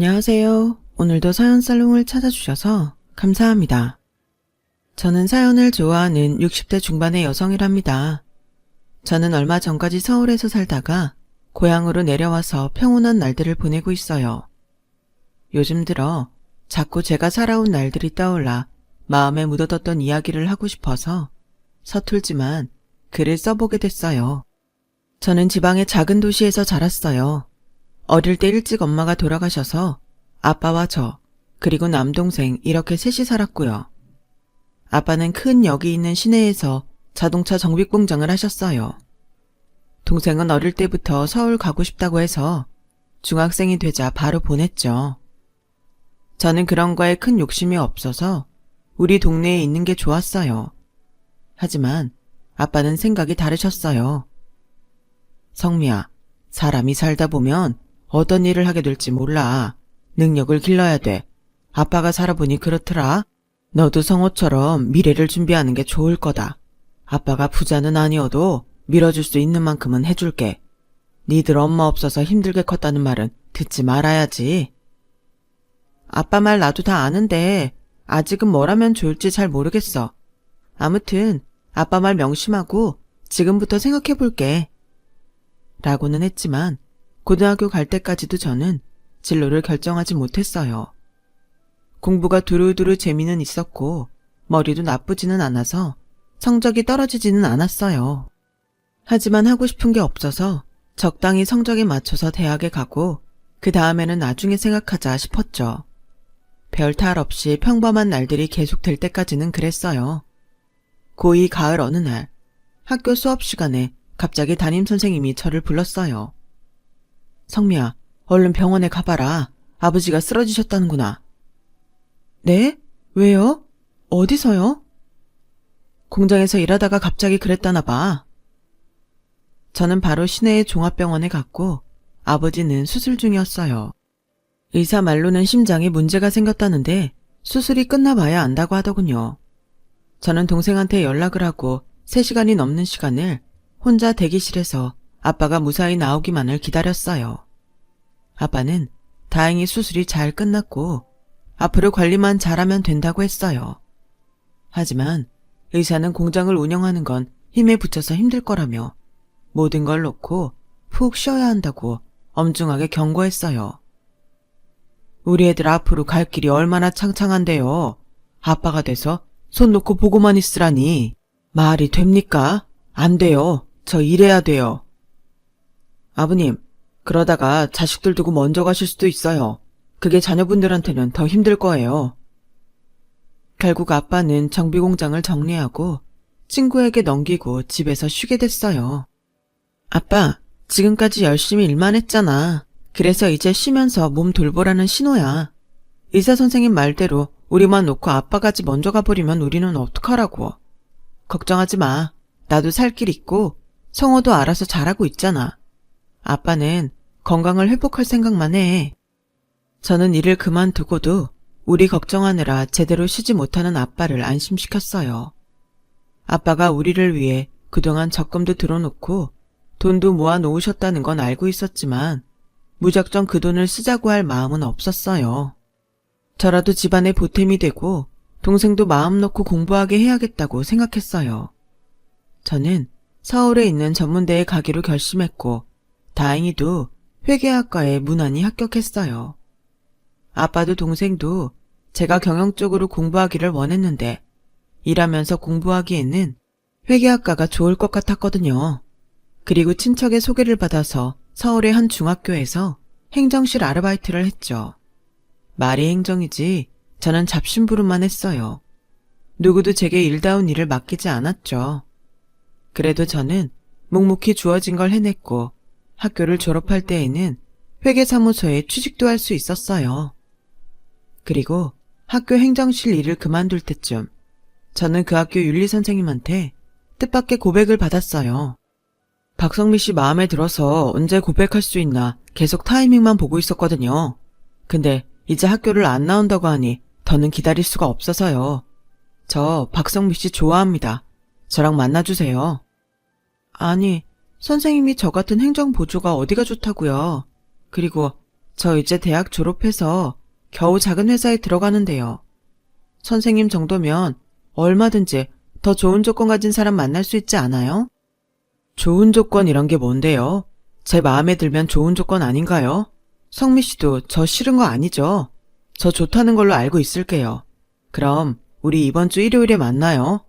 안녕하세요. 오늘도 사연 살롱을 찾아주셔서 감사합니다. 저는 사연을 좋아하는 60대 중반의 여성이랍니다. 저는 얼마 전까지 서울에서 살다가 고향으로 내려와서 평온한 날들을 보내고 있어요. 요즘 들어 자꾸 제가 살아온 날들이 떠올라 마음에 묻어뒀던 이야기를 하고 싶어서 서툴지만 글을 써보게 됐어요. 저는 지방의 작은 도시에서 자랐어요. 어릴 때 일찍 엄마가 돌아가셔서 아빠와 저, 그리고 남동생 이렇게 셋이 살았고요. 아빠는 큰 역이 있는 시내에서 자동차 정비 공장을 하셨어요. 동생은 어릴 때부터 서울 가고 싶다고 해서 중학생이 되자 바로 보냈죠. 저는 그런 거에 큰 욕심이 없어서 우리 동네에 있는 게 좋았어요. 하지만 아빠는 생각이 다르셨어요. 성미야, 사람이 살다 보면 어떤 일을 하게 될지 몰라. 능력을 길러야 돼. 아빠가 살아보니 그렇더라. 너도 성호처럼 미래를 준비하는 게 좋을 거다. 아빠가 부자는 아니어도 밀어줄 수 있는 만큼은 해줄게. 니들 엄마 없어서 힘들게 컸다는 말은 듣지 말아야지. 아빠 말 나도 다 아는데 아직은 뭘 하면 좋을지 잘 모르겠어. 아무튼 아빠 말 명심하고 지금부터 생각해볼게. 라고는 했지만 고등학교 갈 때까지도 저는 진로를 결정하지 못했어요. 공부가 두루두루 재미는 있었고 머리도 나쁘지는 않아서 성적이 떨어지지는 않았어요. 하지만 하고 싶은 게 없어서 적당히 성적에 맞춰서 대학에 가고 그 다음에는 나중에 생각하자 싶었죠. 별 탈 없이 평범한 날들이 계속될 때까지는 그랬어요. 고2 가을 어느 날 학교 수업 시간에 갑자기 담임선생님이 저를 불렀어요. 성미야, 얼른 병원에 가봐라. 아버지가 쓰러지셨다는구나. 네? 왜요? 어디서요? 공장에서 일하다가 갑자기 그랬다나 봐. 저는 바로 시내의 종합병원에 갔고 아버지는 수술 중이었어요. 의사 말로는 심장에 문제가 생겼다는데 수술이 끝나봐야 안다고 하더군요. 저는 동생한테 연락을 하고 3시간이 넘는 시간을 혼자 대기실에서 아빠가 무사히 나오기만을 기다렸어요. 아빠는 다행히 수술이 잘 끝났고 앞으로 관리만 잘하면 된다고 했어요. 하지만 의사는 공장을 운영하는 건 힘에 부쳐서 힘들 거라며 모든 걸 놓고 푹 쉬어야 한다고 엄중하게 경고했어요. 우리 애들 앞으로 갈 길이 얼마나 창창한데요. 아빠가 돼서 손 놓고 보고만 있으라니. 말이 됩니까? 안 돼요. 저 일해야 돼요. 아버님, 그러다가 자식들 두고 먼저 가실 수도 있어요. 그게 자녀분들한테는 더 힘들 거예요. 결국 아빠는 정비공장을 정리하고 친구에게 넘기고 집에서 쉬게 됐어요. 아빠, 지금까지 열심히 일만 했잖아. 그래서 이제 쉬면서 몸 돌보라는 신호야. 의사 선생님 말대로 우리만 놓고 아빠까지 먼저 가버리면 우리는 어떡하라고. 걱정하지 마. 나도 살 길 있고 성호도 알아서 잘하고 있잖아. 아빠는 건강을 회복할 생각만 해. 저는 일을 그만두고도 우리 걱정하느라 제대로 쉬지 못하는 아빠를 안심시켰어요. 아빠가 우리를 위해 그동안 적금도 들어놓고 돈도 모아 놓으셨다는 건 알고 있었지만 무작정 그 돈을 쓰자고 할 마음은 없었어요. 저라도 집안의 보탬이 되고 동생도 마음 놓고 공부하게 해야겠다고 생각했어요. 저는 서울에 있는 전문대에 가기로 결심했고 다행히도 회계학과에 무난히 합격했어요. 아빠도 동생도 제가 경영 쪽으로 공부하기를 원했는데 일하면서 공부하기에는 회계학과가 좋을 것 같았거든요. 그리고 친척의 소개를 받아서 서울의 한 중학교에서 행정실 아르바이트를 했죠. 말이 행정이지 저는 잡심부름만 했어요. 누구도 제게 일다운 일을 맡기지 않았죠. 그래도 저는 묵묵히 주어진 걸 해냈고 학교를 졸업할 때에는 회계사무소에 취직도 할 수 있었어요. 그리고 학교 행정실 일을 그만둘 때쯤 저는 그 학교 윤리선생님한테 뜻밖의 고백을 받았어요. 박성미 씨 마음에 들어서 언제 고백할 수 있나 계속 타이밍만 보고 있었거든요. 근데 이제 학교를 안 나온다고 하니 더는 기다릴 수가 없어서요. 저 박성미 씨 좋아합니다. 저랑 만나주세요. 아니, 선생님이 저 같은 행정보조가 어디가 좋다고요. 그리고 저 이제 대학 졸업해서 겨우 작은 회사에 들어가는데요. 선생님 정도면 얼마든지 더 좋은 조건 가진 사람 만날 수 있지 않아요? 좋은 조건 이런 게 뭔데요? 제 마음에 들면 좋은 조건 아닌가요? 성미 씨도 저 싫은 거 아니죠? 저 좋다는 걸로 알고 있을게요. 그럼 우리 이번 주 일요일에 만나요.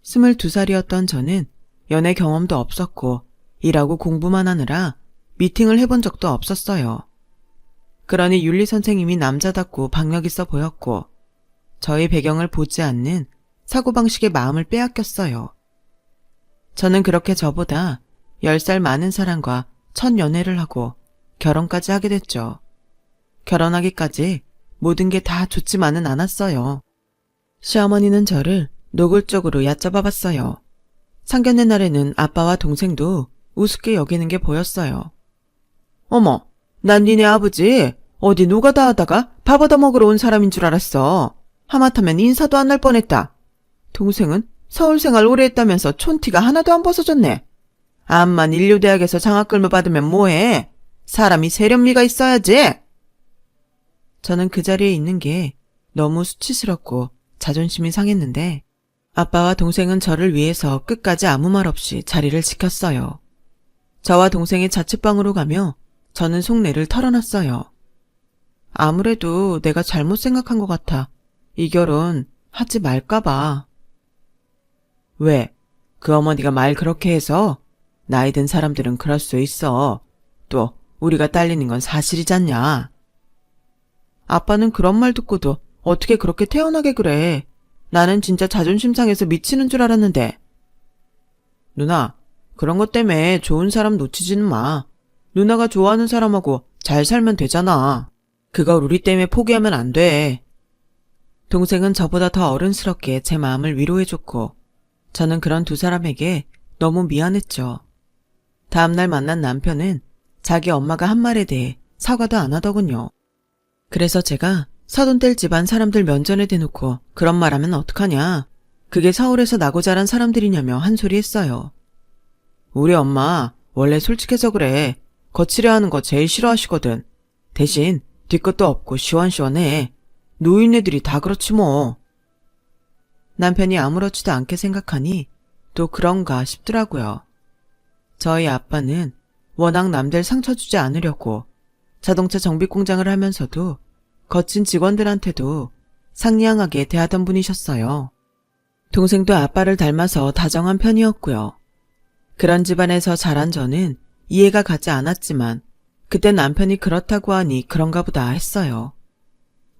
22살이었던 저는 연애 경험도 없었고 일하고 공부만 하느라 미팅을 해본 적도 없었어요. 그러니 윤리 선생님이 남자답고 박력 있어 보였고 저의 배경을 보지 않는 사고방식의 마음을 빼앗겼어요. 저는 그렇게 저보다 10살 많은 사람과 첫 연애를 하고 결혼까지 하게 됐죠. 결혼하기까지 모든 게 다 좋지만은 않았어요. 시어머니는 저를 노골적으로 얕잡아 봤어요. 상견례 날에는 아빠와 동생도 우습게 여기는 게 보였어요. 어머, 난 니네 아버지 어디 노가다 하다가 밥 얻어 먹으러 온 사람인 줄 알았어. 하마터면 인사도 안 날 뻔했다. 동생은 서울 생활 오래 했다면서 촌티가 하나도 안 벗어졌네. 암만 인류대학에서 장학금을 받으면 뭐해? 사람이 세련미가 있어야지. 저는 그 자리에 있는 게 너무 수치스럽고 자존심이 상했는데 아빠와 동생은 저를 위해서 끝까지 아무 말 없이 자리를 지켰어요. 저와 동생이 자취방으로 가며 저는 속내를 털어놨어요. 아무래도 내가 잘못 생각한 것 같아. 이 결혼 하지 말까봐. 왜? 그 어머니가 말 그렇게 해서? 나이 든 사람들은 그럴 수 있어. 또 우리가 딸리는 건 사실이잖냐. 아빠는 그런 말 듣고도 어떻게 그렇게 태연하게 그래. 나는 진짜 자존심 상해서 미치는 줄 알았는데. 누나, 그런 것 때문에 좋은 사람 놓치지는 마. 누나가 좋아하는 사람하고 잘 살면 되잖아. 그걸 우리 때문에 포기하면 안 돼. 동생은 저보다 더 어른스럽게 제 마음을 위로해줬고 저는 그런 두 사람에게 너무 미안했죠. 다음날 만난 남편은 자기 엄마가 한 말에 대해 사과도 안 하더군요. 그래서 제가 서돈뗄 집안 사람들 면전에 대놓고 그런 말하면 어떡하냐. 그게 서울에서 나고 자란 사람들이냐며 한 소리 했어요. 우리 엄마 원래 솔직해서 그래. 거칠어 하는 거 제일 싫어하시거든. 대신 뒤끝도 없고 시원시원해. 노인네들이 다 그렇지 뭐. 남편이 아무렇지도 않게 생각하니 또 그런가 싶더라고요. 저희 아빠는 워낙 남들 상처 주지 않으려고 자동차 정비 공장을 하면서도 거친 직원들한테도 상냥하게 대하던 분이셨어요. 동생도 아빠를 닮아서 다정한 편이었고요. 그런 집안에서 자란 저는 이해가 가지 않았지만 그때 남편이 그렇다고 하니 그런가 보다 했어요.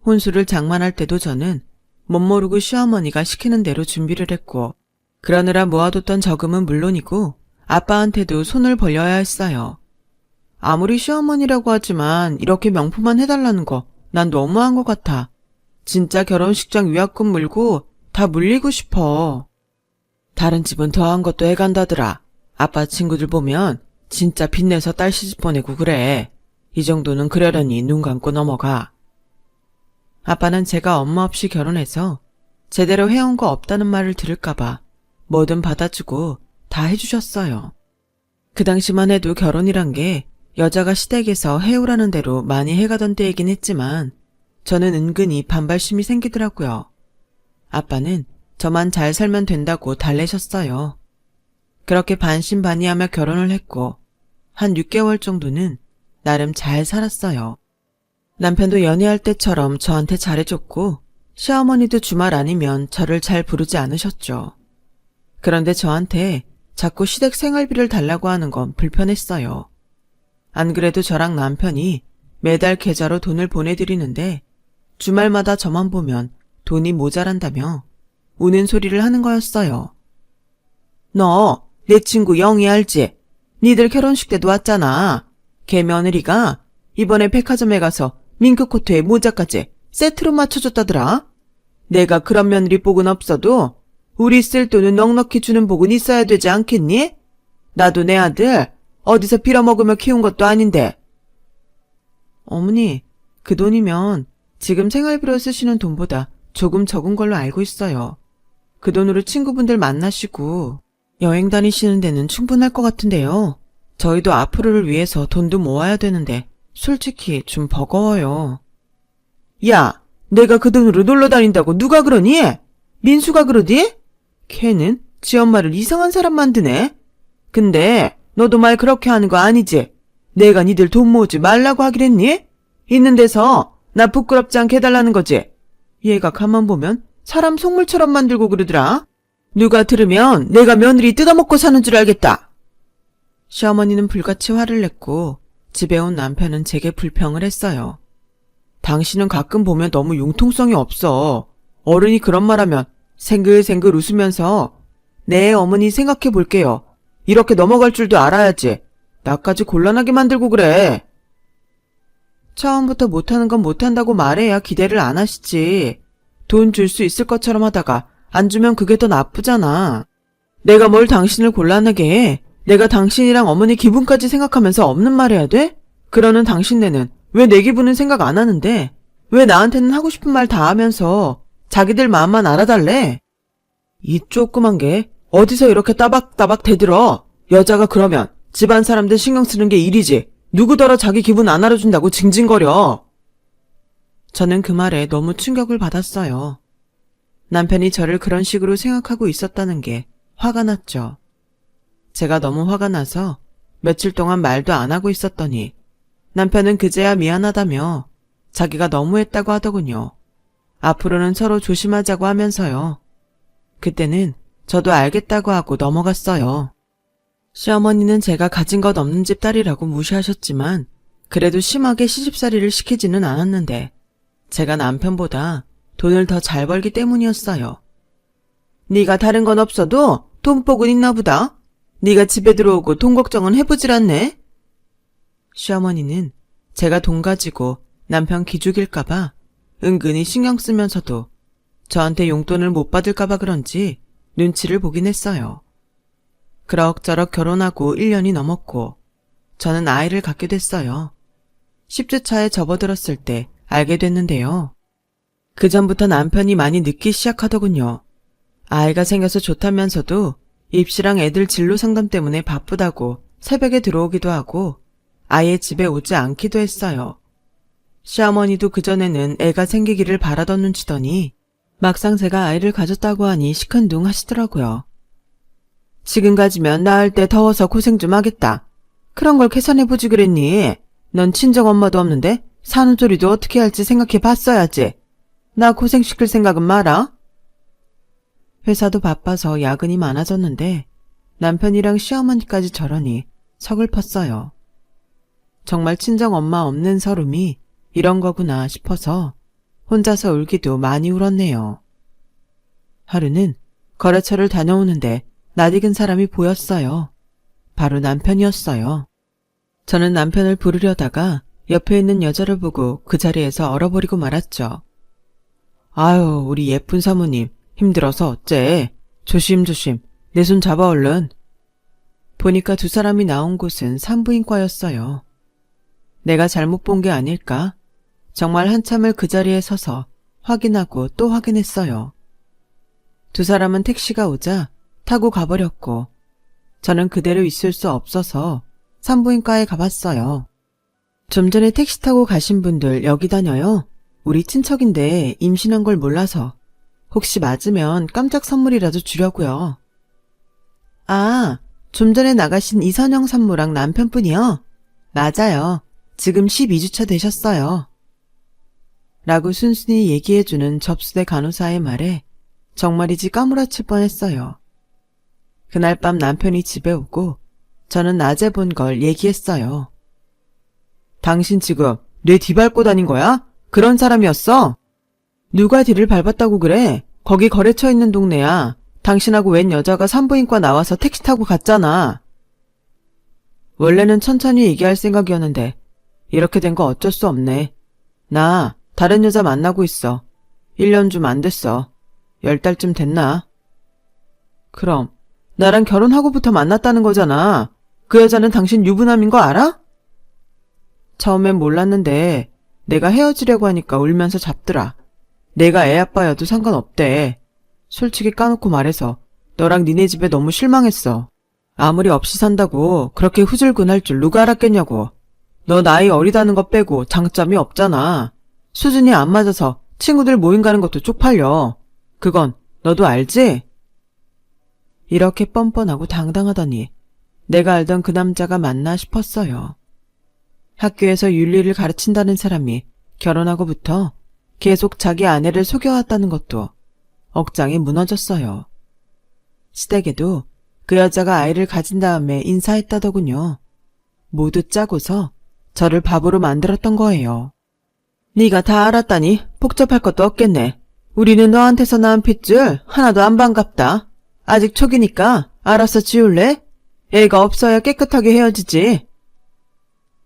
혼수를 장만할 때도 저는 못 모르고 시어머니가 시키는 대로 준비를 했고 그러느라 모아뒀던 저금은 물론이고 아빠한테도 손을 벌려야 했어요. 아무리 시어머니라고 하지만 이렇게 명품만 해달라는 거 난 너무한 것 같아. 진짜 결혼식장 위약금 물고 다 물리고 싶어. 다른 집은 더한 것도 해간다더라. 아빠 친구들 보면 진짜 빚내서 딸 시집 보내고 그래. 이 정도는 그러려니 눈 감고 넘어가. 아빠는 제가 엄마 없이 결혼해서 제대로 해온 거 없다는 말을 들을까봐 뭐든 받아주고 다 해주셨어요. 그 당시만 해도 결혼이란 게 여자가 시댁에서 해오라는 대로 많이 해가던 때이긴 했지만 저는 은근히 반발심이 생기더라고요. 아빠는 저만 잘 살면 된다고 달래셨어요. 그렇게 반신반의하며 결혼을 했고 한 6개월 정도는 나름 잘 살았어요. 남편도 연애할 때처럼 저한테 잘해줬고 시어머니도 주말 아니면 저를 잘 부르지 않으셨죠. 그런데 저한테 자꾸 시댁 생활비를 달라고 하는 건 불편했어요. 안 그래도 저랑 남편이 매달 계좌로 돈을 보내드리는데 주말마다 저만 보면 돈이 모자란다며 우는 소리를 하는 거였어요. 너 내 친구 영희 알지? 니들 결혼식 때도 왔잖아. 걔 며느리가 이번에 백화점에 가서 밍크코트에 모자까지 세트로 맞춰줬다더라. 내가 그런 며느리 복은 없어도 우리 쓸 돈은 넉넉히 주는 복은 있어야 되지 않겠니? 나도 내 아들 어디서 빌어먹으며 키운 것도 아닌데. 어머니, 그 돈이면 지금 생활비로 쓰시는 돈보다 조금 적은 걸로 알고 있어요. 그 돈으로 친구분들 만나시고 여행 다니시는 데는 충분할 것 같은데요. 저희도 앞으로를 위해서 돈도 모아야 되는데 솔직히 좀 버거워요. 야, 내가 그 돈으로 놀러 다닌다고 누가 그러니? 민수가 그러디? 걔는 지 엄마를 이상한 사람 만드네. 근데 너도 말 그렇게 하는 거 아니지? 내가 니들 돈 모으지 말라고 하기랬니? 있는 데서 나 부끄럽지 않게 해달라는 거지? 얘가 가만 보면 사람 속물처럼 만들고 그러더라. 누가 들으면 내가 며느리 뜯어먹고 사는 줄 알겠다. 시어머니는 불같이 화를 냈고 집에 온 남편은 제게 불평을 했어요. 당신은 가끔 보면 너무 융통성이 없어. 어른이 그런 말하면 생글생글 웃으면서 네 어머니 생각해 볼게요. 이렇게 넘어갈 줄도 알아야지. 나까지 곤란하게 만들고 그래. 처음부터 못하는 건 못한다고 말해야 기대를 안 하시지. 돈 줄 수 있을 것처럼 하다가 안 주면 그게 더 나쁘잖아. 내가 뭘 당신을 곤란하게 해? 내가 당신이랑 어머니 기분까지 생각하면서 없는 말 해야 돼? 그러는 당신네는 왜 내 기분은 생각 안 하는데 왜 나한테는 하고 싶은 말 다 하면서 자기들 마음만 알아달래? 이 조그만 게 어디서 이렇게 따박따박 대들어. 여자가 그러면 집안 사람들 신경 쓰는 게 일이지. 누구더러 자기 기분 안 알아준다고 징징거려. 저는 그 말에 너무 충격을 받았어요. 남편이 저를 그런 식으로 생각하고 있었다는 게 화가 났죠. 제가 너무 화가 나서 며칠 동안 말도 안 하고 있었더니 남편은 그제야 미안하다며 자기가 너무했다고 하더군요. 앞으로는 서로 조심하자고 하면서요. 그때는 저도 알겠다고 하고 넘어갔어요. 시어머니는 제가 가진 것 없는 집 딸이라고 무시하셨지만 그래도 심하게 시집살이를 시키지는 않았는데 제가 남편보다 돈을 더 잘 벌기 때문이었어요. 네가 다른 건 없어도 돈복은 있나 보다. 네가 집에 들어오고 돈 걱정은 해보질 않네. 시어머니는 제가 돈 가지고 남편 기죽일까봐 은근히 신경 쓰면서도 저한테 용돈을 못 받을까봐 그런지 눈치를 보긴 했어요. 그럭저럭 결혼하고 1년이 넘었고 저는 아이를 갖게 됐어요. 10주 차에 접어들었을 때 알게 됐는데요. 그 전부터 남편이 많이 늦기 시작하더군요. 아이가 생겨서 좋다면서도 입시랑 애들 진로 상담 때문에 바쁘다고 새벽에 들어오기도 하고 아예 집에 오지 않기도 했어요. 시어머니도 그전에는 애가 생기기를 바라던 눈치더니 막상 제가 아이를 가졌다고 하니 시큰둥 하시더라고요. 지금 가지면 낳을 때 더워서 고생 좀 하겠다. 그런 걸 계산해보지 그랬니? 넌 친정엄마도 없는데 산후조리도 어떻게 할지 생각해봤어야지. 나 고생시킬 생각은 마라. 회사도 바빠서 야근이 많아졌는데 남편이랑 시어머니까지 저러니 서글펐어요. 정말 친정엄마 없는 서름이 이런 거구나 싶어서 혼자서 울기도 많이 울었네요. 하루는 거래처를 다녀오는데 낯익은 사람이 보였어요. 바로 남편이었어요. 저는 남편을 부르려다가 옆에 있는 여자를 보고 그 자리에서 얼어버리고 말았죠. 아유, 우리 예쁜 사모님 힘들어서 어째. 조심조심 내 손 잡아 얼른. 보니까 두 사람이 나온 곳은 산부인과였어요. 내가 잘못 본 게 아닐까? 정말 한참을 그 자리에 서서 확인하고 또 확인했어요. 두 사람은 택시가 오자 타고 가버렸고 저는 그대로 있을 수 없어서 산부인과에 가봤어요. 좀 전에 택시 타고 가신 분들 여기 다녀요. 우리 친척인데 임신한 걸 몰라서 혹시 맞으면 깜짝 선물이라도 주려고요. 아, 좀 전에 나가신 이선영 산모랑 남편분이요? 맞아요. 지금 12주차 되셨어요. 라고 순순히 얘기해주는 접수대 간호사의 말에 정말이지 까무라칠 뻔했어요. 그날 밤 남편이 집에 오고 저는 낮에 본 걸 얘기했어요. 당신 지금 뇌 뒤밟고 다닌 거야? 그런 사람이었어? 누가 뒤를 밟았다고 그래? 거기 거래처 있는 동네야. 당신하고 웬 여자가 산부인과 나와서 택시 타고 갔잖아. 원래는 천천히 얘기할 생각이었는데 이렇게 된 거 어쩔 수 없네. 나 다른 여자 만나고 있어. 1년 좀 안 됐어. 10달쯤 됐나? 그럼 나랑 결혼하고부터 만났다는 거잖아. 그 여자는 당신 유부남인 거 알아? 처음엔 몰랐는데 내가 헤어지려고 하니까 울면서 잡더라. 내가 애 아빠여도 상관없대. 솔직히 까놓고 말해서 너랑 니네 집에 너무 실망했어. 아무리 없이 산다고 그렇게 후줄근할 줄 누가 알았겠냐고. 너 나이 어리다는 것 빼고 장점이 없잖아. 수준이 안 맞아서 친구들 모임 가는 것도 쪽팔려. 그건 너도 알지? 이렇게 뻔뻔하고 당당하더니 내가 알던 그 남자가 맞나 싶었어요. 학교에서 윤리를 가르친다는 사람이 결혼하고부터 계속 자기 아내를 속여왔다는 것도 억장이 무너졌어요. 시댁에도 그 여자가 아이를 가진 다음에 인사했다더군요. 모두 짜고서 저를 바보로 만들었던 거예요. 네가 다 알았다니 복잡할 것도 없겠네. 우리는 너한테서 낳은 핏줄 하나도 안 반갑다. 아직 초기니까 알아서 지울래? 애가 없어야 깨끗하게 헤어지지.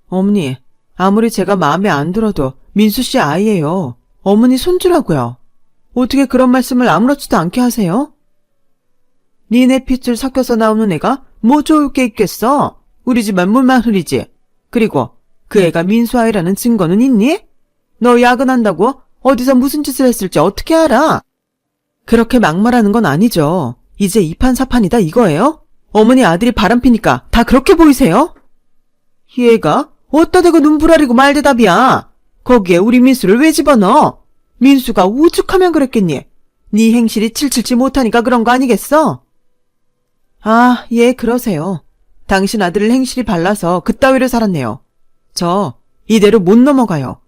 어머니, 아무리 제가 마음에 안 들어도 민수 씨 아이예요. 어머니 손주라고요. 어떻게 그런 말씀을 아무렇지도 않게 하세요? 니네 핏줄 섞여서 나오는 애가 뭐 좋을 게 있겠어? 우리 집안 물만 흐리지. 그리고 그 애가 민수 아이라는 증거는 있니? 너 야근한다고 어디서 무슨 짓을 했을지 어떻게 알아? 그렇게 막말하는 건 아니죠. 이제 이판사판이다 이거예요? 어머니 아들이 바람피니까 다 그렇게 보이세요? 얘가 어디다 대고 눈부라리고 말대답이야. 거기에 우리 민수를 왜 집어넣어? 민수가 오죽하면 그랬겠니? 네 행실이 칠칠치 못하니까 그런 거 아니겠어? 아, 예, 그러세요. 당신 아들 행실이 발라서 그따위로 살았네요. 저 이대로 못 넘어가요.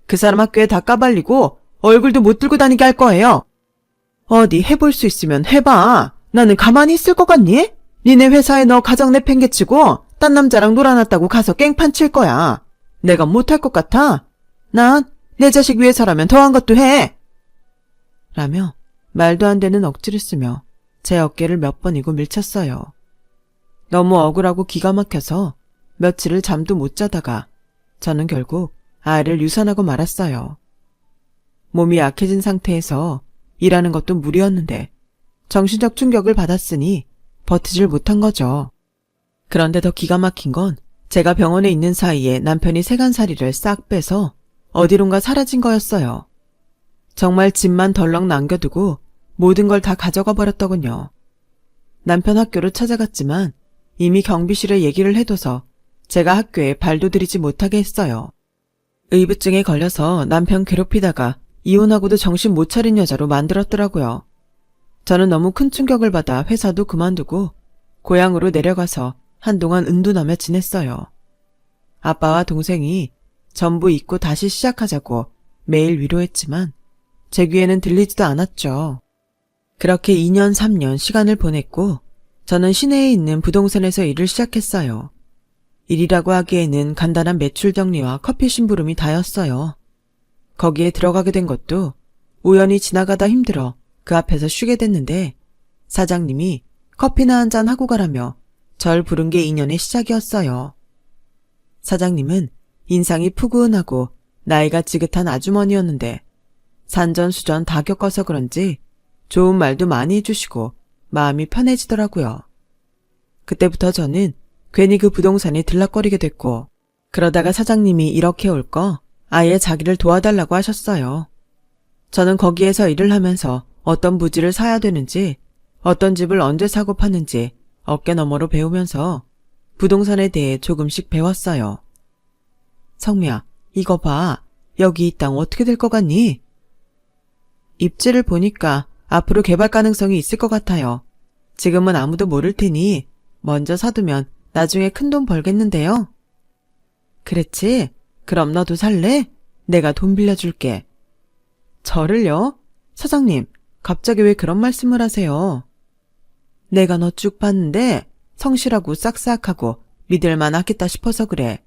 그 사람 학교에 다 까발리고 얼굴도 못 들고 다니게 할 거예요. 어디 해볼 수 있으면 해봐. 나는 가만히 있을 것 같니? 니네 회사에 너 가정 내팽개치고 딴 남자랑 놀아놨다고 가서 깽판 칠 거야. 내가 못할 것 같아? 난 내 자식 위해서라면 더한 것도 해. 라며 말도 안 되는 억지를 쓰며 제 어깨를 몇 번이고 밀쳤어요. 너무 억울하고 기가 막혀서 며칠을 잠도 못 자다가 저는 결국 아이를 유산하고 말았어요. 몸이 약해진 상태에서 일하는 것도 무리였는데 정신적 충격을 받았으니 버티질 못한 거죠. 그런데 더 기가 막힌 건 제가 병원에 있는 사이에 남편이 세간살이를 싹 빼서 어디론가 사라진 거였어요. 정말 집만 덜렁 남겨두고 모든 걸 다 가져가 버렸더군요. 남편 학교로 찾아갔지만 이미 경비실에 얘기를 해둬서 제가 학교에 발도 들이지 못하게 했어요. 의부증에 걸려서 남편 괴롭히다가 이혼하고도 정신 못 차린 여자로 만들었더라고요. 저는 너무 큰 충격을 받아 회사도 그만두고 고향으로 내려가서 한동안 은둔하며 지냈어요. 아빠와 동생이 전부 잊고 다시 시작하자고 매일 위로했지만 제 귀에는 들리지도 않았죠. 그렇게 2년 3년 시간을 보냈고 저는 시내에 있는 부동산에서 일을 시작했어요. 일이라고 하기에는 간단한 매출 정리와 커피 심부름이 다였어요. 거기에 들어가게 된 것도 우연히 지나가다 힘들어 그 앞에서 쉬게 됐는데 사장님이 커피나 한잔 하고 가라며 절 부른 게 인연의 시작이었어요. 사장님은 인상이 푸근하고 나이가 지긋한 아주머니였는데 산전수전 다 겪어서 그런지 좋은 말도 많이 해주시고 마음이 편해지더라고요. 그때부터 저는 괜히 그 부동산에 들락거리게 됐고 그러다가 사장님이 이렇게 올 거 아예 자기를 도와달라고 하셨어요. 저는 거기에서 일을 하면서 어떤 부지를 사야 되는지 어떤 집을 언제 사고 파는지 어깨너머로 배우면서 부동산에 대해 조금씩 배웠어요. 성미야, 이거 봐. 여기 이 땅 어떻게 될 것 같니? 입지를 보니까 앞으로 개발 가능성이 있을 것 같아요. 지금은 아무도 모를 테니 먼저 사두면 나중에 큰돈 벌겠는데요. 그랬지? 그럼 너도 살래? 내가 돈 빌려줄게. 저를요? 사장님, 갑자기 왜 그런 말씀을 하세요? 내가 너 쭉 봤는데 성실하고 싹싹하고 믿을만 하겠다 싶어서 그래.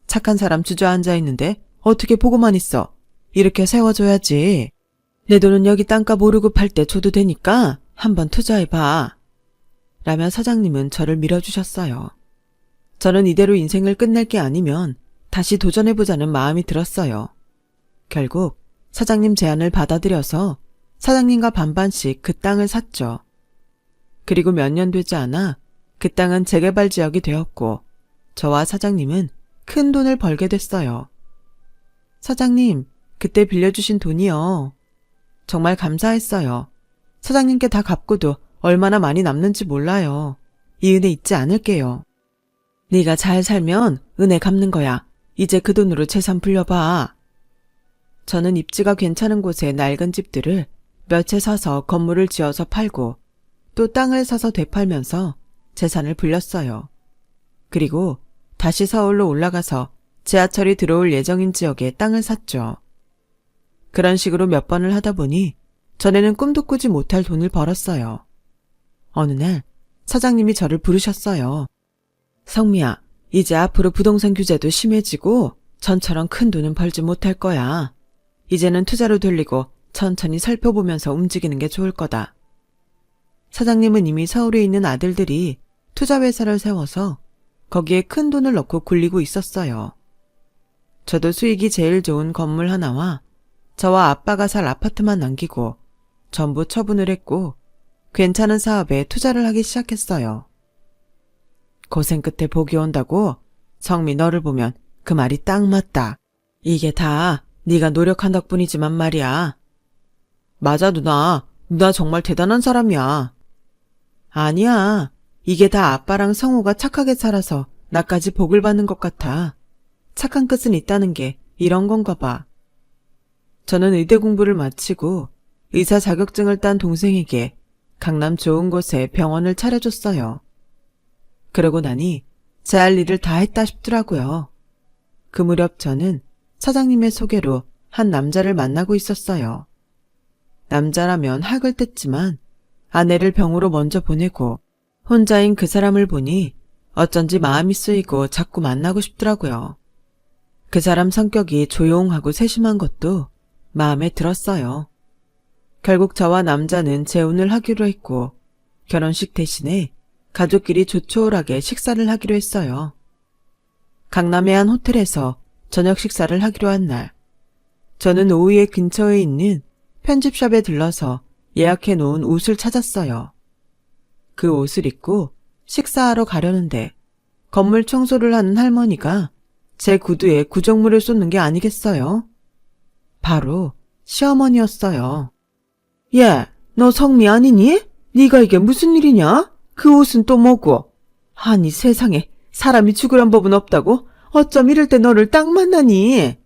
착한 사람 주저앉아 있는데 어떻게 보고만 있어. 이렇게 세워줘야지. 내 돈은 여기 땅값 오르고 팔 때 줘도 되니까 한번 투자해봐. 라며 사장님은 저를 밀어주셨어요. 저는 이대로 인생을 끝낼 게 아니면 다시 도전해보자는 마음이 들었어요. 결국 사장님 제안을 받아들여서 사장님과 반반씩 그 땅을 샀죠. 그리고 몇 년 되지 않아 그 땅은 재개발 지역이 되었고 저와 사장님은 큰 돈을 벌게 됐어요. 사장님, 그때 빌려주신 돈이요. 정말 감사했어요. 사장님께 다 갚고도 얼마나 많이 남는지 몰라요. 이 은혜 잊지 않을게요. 네가 잘 살면 은혜 갚는 거야. 이제 그 돈으로 재산 불려봐. 저는 입지가 괜찮은 곳에 낡은 집들을 몇 채 사서 건물을 지어서 팔고 또 땅을 사서 되팔면서 재산을 불렸어요. 그리고 다시 서울로 올라가서 지하철이 들어올 예정인 지역에 땅을 샀죠. 그런 식으로 몇 번을 하다 보니 전에는 꿈도 꾸지 못할 돈을 벌었어요. 어느 날 사장님이 저를 부르셨어요. 성미야, 이제 앞으로 부동산 규제도 심해지고 전처럼 큰 돈은 벌지 못할 거야. 이제는 투자로 돌리고 천천히 살펴보면서 움직이는 게 좋을 거다. 사장님은 이미 서울에 있는 아들들이 투자회사를 세워서 거기에 큰 돈을 넣고 굴리고 있었어요. 저도 수익이 제일 좋은 건물 하나와 저와 아빠가 살 아파트만 남기고 전부 처분을 했고 괜찮은 사업에 투자를 하기 시작했어요. 고생 끝에 복이 온다고? 성미, 너를 보면 그 말이 딱 맞다. 이게 다 네가 노력한 덕분이지만 말이야. 맞아, 누나. 누나 정말 대단한 사람이야. 아니야. 이게 다 아빠랑 성우가 착하게 살아서 나까지 복을 받는 것 같아. 착한 끝은 있다는 게 이런 건가 봐. 저는 의대 공부를 마치고 의사 자격증을 딴 동생에게 강남 좋은 곳에 병원을 차려줬어요. 그러고 나니 제 할 일을 다 했다 싶더라고요. 그 무렵 저는 사장님의 소개로 한 남자를 만나고 있었어요. 남자라면 학을 뗐지만 아내를 병으로 먼저 보내고 혼자인 그 사람을 보니 어쩐지 마음이 쓰이고 자꾸 만나고 싶더라고요. 그 사람 성격이 조용하고 세심한 것도 마음에 들었어요. 결국 저와 남자는 재혼을 하기로 했고 결혼식 대신에 가족끼리 조촐하게 식사를 하기로 했어요. 강남의 한 호텔에서 저녁 식사를 하기로 한 날, 저는 오후에 근처에 있는 편집샵에 들러서 예약해 놓은 옷을 찾았어요. 그 옷을 입고 식사하러 가려는데 건물 청소를 하는 할머니가 제 구두에 구정물을 쏟는 게 아니겠어요? 바로 시어머니였어요. 예, 너 성미 아니니? 네가 이게 무슨 일이냐? 그 옷은 또 뭐고? 아니 세상에 사람이 죽으란 법은 없다고? 어쩜 이럴 때 너를 딱 만나니?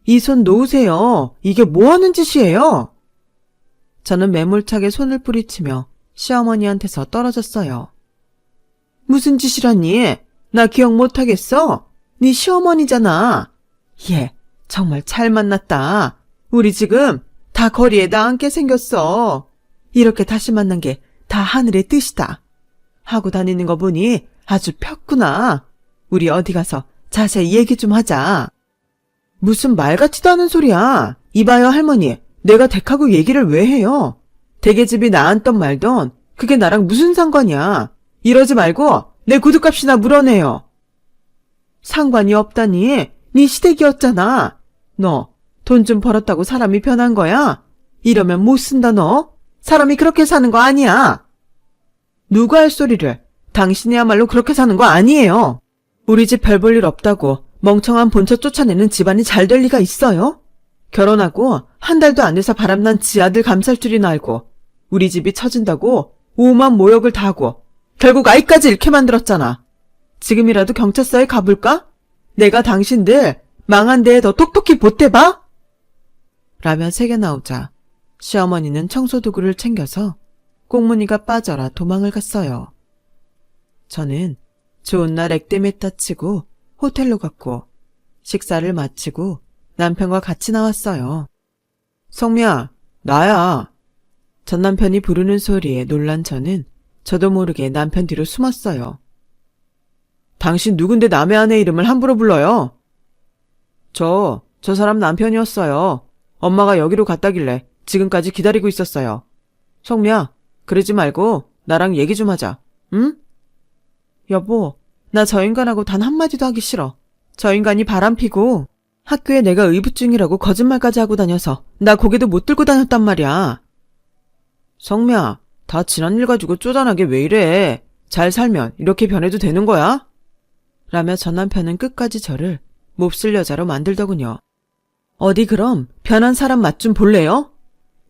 이 손 놓으세요. 이게 뭐하는 짓이에요? 저는 매몰차게 손을 뿌리치며 시어머니한테서 떨어졌어요. 무슨 짓이라니? 나 기억 못하겠어? 네 시어머니잖아. 예, 정말 잘 만났다. 우리 지금 다 거리에 나앉게 생겼어. 이렇게 다시 만난 게 다 하늘의 뜻이다. 하고 다니는 거 보니 아주 폈구나. 우리 어디 가서 자세히 얘기 좀 하자. 무슨 말 같지도 않은 소리야. 이봐요 할머니, 내가 댁하고 얘기를 왜 해요? 댁의 집이 나앉던 말던 그게 나랑 무슨 상관이야. 이러지 말고 내 구두값이나 물어내요. 상관이 없다니. 네 시댁이었잖아. 너 돈 좀 벌었다고 사람이 변한 거야? 이러면 못 쓴다 너. 사람이 그렇게 사는 거 아니야. 누가 할 소리를. 당신이야말로 그렇게 사는 거 아니에요. 우리 집 별 볼 일 없다고 멍청한 본처 쫓아내는 집안이 잘 될 리가 있어요? 결혼하고 한 달도 안 돼서 바람난 지 아들 감쌀 줄이나 알고 우리 집이 처진다고 오만 모욕을 다 하고 결국 아이까지 잃게 만들었잖아. 지금이라도 경찰서에 가볼까? 내가 당신들 망한 데에 더 똑똑히 보태봐? 라며 새겨 나오자 시어머니는 청소도구를 챙겨서 꽁무니가 빠져라 도망을 갔어요. 저는 좋은 날 액땜했다 치고 호텔로 갔고 식사를 마치고 남편과 같이 나왔어요. 성미야, 나야. 전 남편이 부르는 소리에 놀란 저는 저도 모르게 남편 뒤로 숨었어요. 당신 누군데 남의 아내 이름을 함부로 불러요? 저 사람 남편이었어요. 엄마가 여기로 갔다길래 지금까지 기다리고 있었어요. 성미야, 그러지 말고 나랑 얘기 좀 하자. 응? 여보, 나 저 인간하고 단 한마디도 하기 싫어. 저 인간이 바람피고 학교에 내가 의붓중이라고 거짓말까지 하고 다녀서 나 고개도 못 들고 다녔단 말이야. 성미야, 다 지난 일 가지고 쪼잔하게 왜 이래. 잘 살면 이렇게 변해도 되는 거야? 라며 전 남편은 끝까지 저를 몹쓸 여자로 만들더군요. 어디 그럼 변한 사람 맛 좀 볼래요?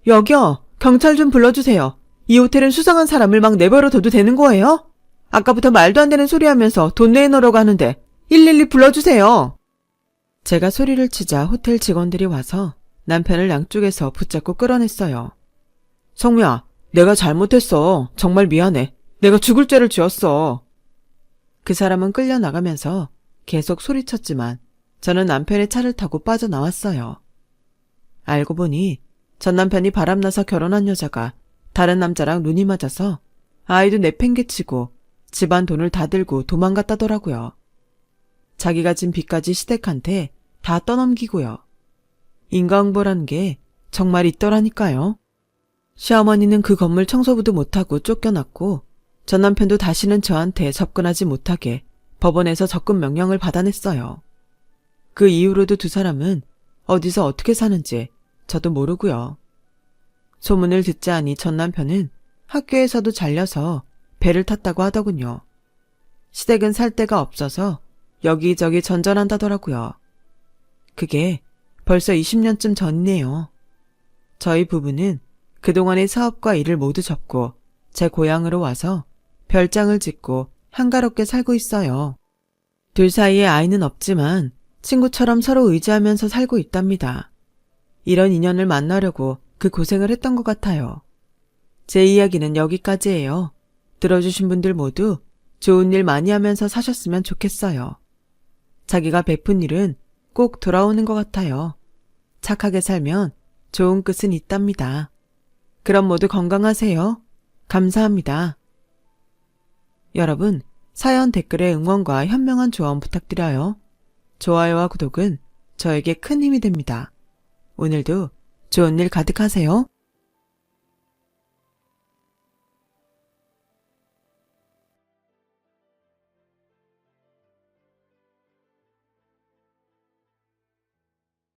여기요, 경찰 좀 불러주세요. 이 호텔은 수상한 사람을 막 내버려 둬도 되는 거예요? 아까부터 말도 안 되는 소리 하면서 돈 내놓으라고 하는데 112 불러주세요. 제가 소리를 치자 호텔 직원들이 와서 남편을 양쪽에서 붙잡고 끌어냈어요. 성미야, 내가 잘못했어. 정말 미안해. 내가 죽을 죄를 지었어. 그 사람은 끌려나가면서 계속 소리쳤지만 저는 남편의 차를 타고 빠져나왔어요. 알고 보니 전 남편이 바람나서 결혼한 여자가 다른 남자랑 눈이 맞아서 아이도 내팽개치고 집안 돈을 다 들고 도망갔다더라고요. 자기가 진 빚까지 시댁한테 다 떠넘기고요. 인과응보라는 게 정말 있더라니까요. 시어머니는 그 건물 청소부도 못하고 쫓겨났고 전 남편도 다시는 저한테 접근하지 못하게 법원에서 접근 명령을 받아냈어요. 그 이후로도 두 사람은 어디서 어떻게 사는지 저도 모르고요. 소문을 듣자 하니 전 남편은 학교에서도 잘려서 배를 탔다고 하더군요. 시댁은 살 데가 없어서 여기저기 전전한다더라고요. 그게 벌써 20년쯤 전이네요. 저희 부부는 그동안의 사업과 일을 모두 접고 제 고향으로 와서 별장을 짓고 한가롭게 살고 있어요. 둘 사이에 아이는 없지만 친구처럼 서로 의지하면서 살고 있답니다. 이런 인연을 만나려고 그 고생을 했던 것 같아요. 제 이야기는 여기까지예요. 들어주신 분들 모두 좋은 일 많이 하면서 사셨으면 좋겠어요. 자기가 베푼 일은 꼭 돌아오는 것 같아요. 착하게 살면 좋은 끝은 있답니다. 그럼 모두 건강하세요. 감사합니다. 여러분, 사연 댓글에 응원과 현명한 조언 부탁드려요. 좋아요와 구독은 저에게 큰 힘이 됩니다. 오늘도 좋은 일 가득하세요.